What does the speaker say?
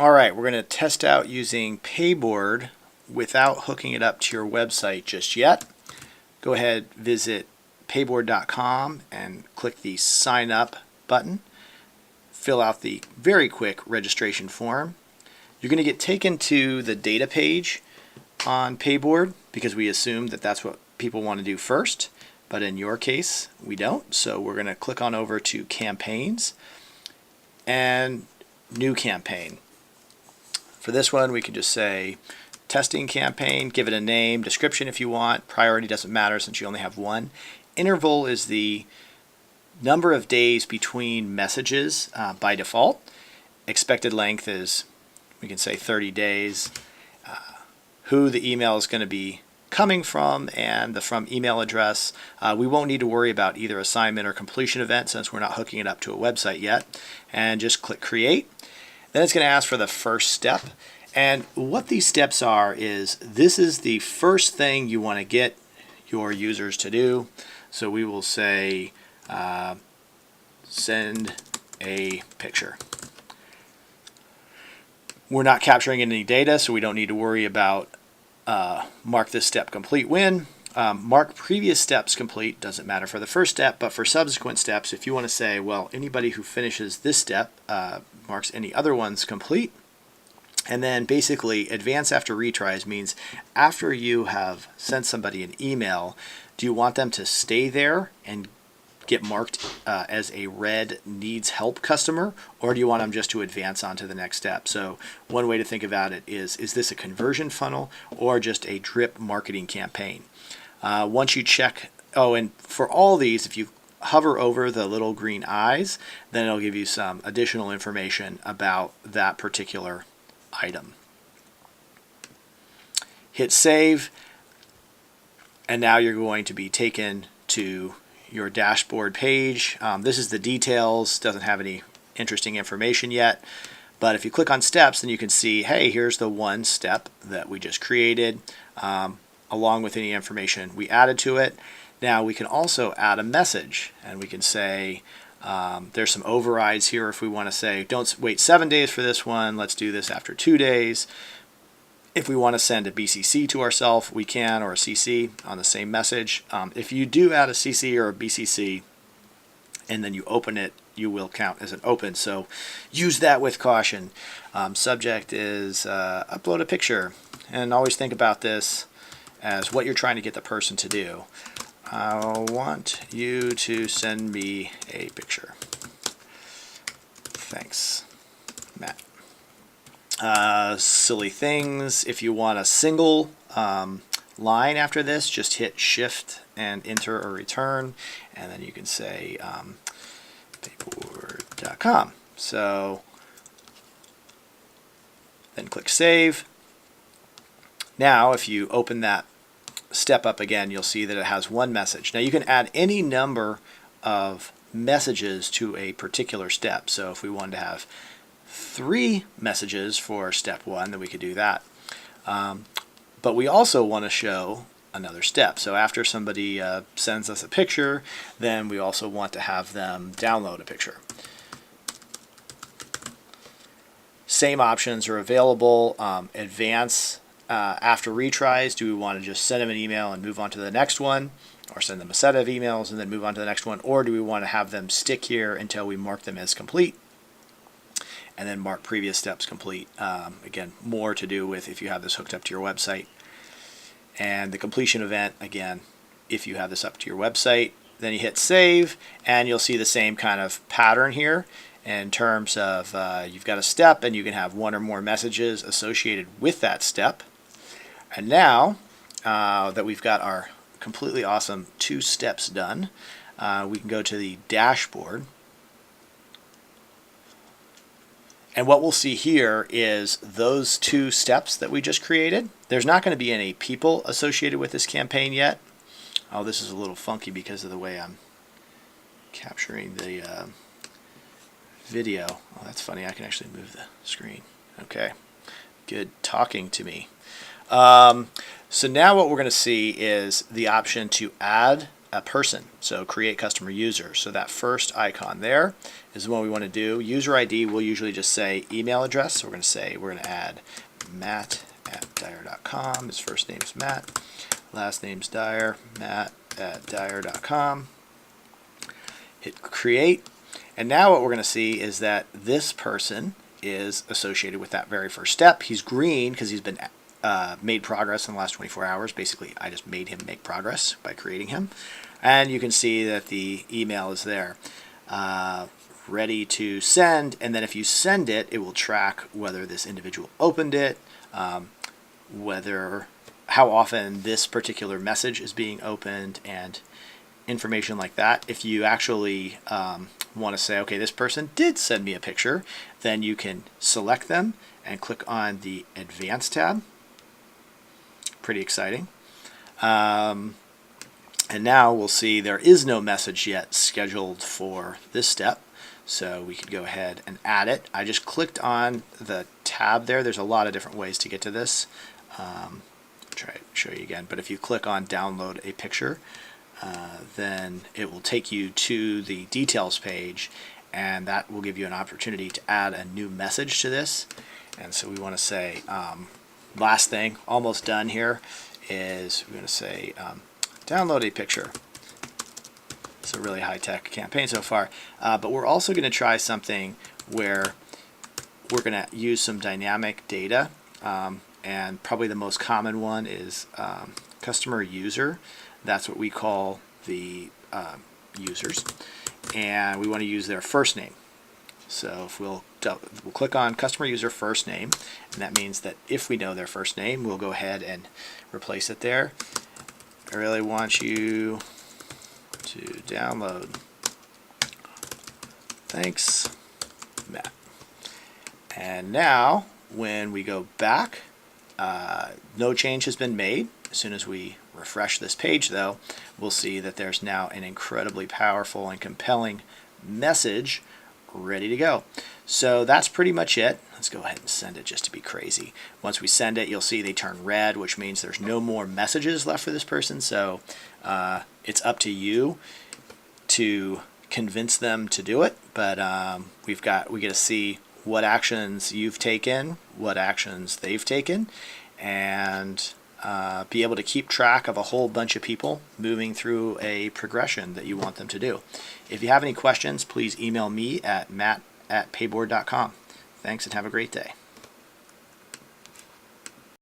All right, we're going to test out using Payboard without hooking it up to your website just yet. Go ahead, visit payboard.com and click the sign up button. Fill out the very quick registration form. You're going to get taken to the data page on Payboard because we assume that that's what people want to do first, but in your case we don't. So we're going to click on over to campaigns and new campaign. For this one, we can just say testing campaign, give it a name, description if you want. Priority doesn't matter since you only have one. Interval is the number of days between messages by default. Expected length is, we can say 30 days. Who the email is going to be coming from and the from email address. We won't need to worry about either assignment or completion event since we're not hooking it up to a website yet. And just click create. Then it's going to ask for the first step. And what these steps are is this is the first thing you want to get your users to do. So we will say send a picture. We're not capturing any data, so we don't need to worry about mark this step complete when. Mark previous steps complete, doesn't matter for the first step, but for subsequent steps, if you want to say, well, anybody who finishes this step marks any other ones complete. And then basically advance after retries means after you have sent somebody an email, do you want them to stay there and get marked as a red needs help customer, or do you want them just to advance on to the next step? So one way to think about it is this a conversion funnel or just a drip marketing campaign? Once you check, and for all these, if you hover over the little green eyes, then it'll give you some additional information about that particular item. Hit save, and now you're going to be taken to your dashboard page. This is the details, doesn't have any interesting information yet, but if you click on steps, then you can see, hey, here's the one step that we just created, along with any information we added to it. Now we can also add a message, and we can say there's some overrides here if we want to say don't wait 7 days for this one, let's do this after 2 days. If we want to send a BCC to ourselves, we can, or a CC on the same message. If you do add a CC or a BCC and then you open it, you will count as an open, so use that with caution. Subject is upload a picture, and always think about this as what you're trying to get the person to do. I want you to send me a picture. Thanks, Matt. Silly things. If you want a single line after this, just hit shift and enter or return, and then you can say payboard.com. So then click save. Now if you open that step up again, you'll see that it has one message. Now you can add any number of messages to a particular step. So if we wanted to have 3 messages for step 1, then we could do that. But we also want to show another step. So after somebody sends us a picture, then we also want to have them download a picture. Same options are available. Advance after retries. Do we want to just send them an email and move on to the next one, or send them a set of emails and then move on to the next one, or do we want to have them stick here until we mark them as complete and then mark previous steps complete? Again, more to do with if you have this hooked up to your website. And the completion event, again, if you have this up to your website, then you hit save, and you'll see the same kind of pattern here in terms of you've got a step and you can have 1 or more messages associated with that step. And now that we've got our completely awesome 2 steps done, we can go to the dashboard. And what we'll see here is those 2 steps that we just created. There's not going to be any people associated with this campaign yet. Oh, this is a little funky because of the way I'm capturing the video. Oh, that's funny. I can actually move the screen. Okay. Good talking to me. So now what we're going to see is the option to add a person. So create customer user. So that first icon there is the one we want to do. User ID will usually just say email address. So we're going to add matt@dyer.com. His first name's Matt. Last name's Dyer. matt@dyer.com. Hit create. And now what we're going to see is that this person is associated with that very first step. He's green because he's been made progress in the last 24 hours. Basically, I just made him make progress by creating him. And you can see that the email is there, ready to send. And then if you send it, it will track whether this individual opened it, how often this particular message is being opened, and information like that. If you actually want to say, okay, this person did send me a picture, then you can select them and click on the Advanced tab. Pretty exciting. And now we'll see there is no message yet scheduled for this step, so we could go ahead and add it. I just clicked on the tab there. There's a lot of different ways to get to this. Try to show you again, but if you click on download a picture, then it will take you to the details page, and that will give you an opportunity to add a new message to this. And so we want to say, last thing, almost done here, is we're going to say download a picture. It's a really high-tech campaign so far, but we're also going to try something where we're going to use some dynamic data, and probably the most common one is customer user. That's what we call the users, and we want to use their first name. So if we'll click on customer user first name, and that means that if we know their first name, we'll go ahead and replace it there. I really want you to download. Thanks, Matt. And now when we go back, no change has been made. As soon as we refresh this page, though, we'll see that there's now an incredibly powerful and compelling message ready to go. So that's pretty much it. Let's go ahead and send it just to be crazy. Once we send it, you'll see they turn red, which means there's no more messages left for this person. So it's up to you to convince them to do it. But we get to see what actions you've taken, what actions they've taken, and be able to keep track of a whole bunch of people moving through a progression that you want them to do. If you have any questions, please email me at matt@payboard.com. Thanks and have a great day.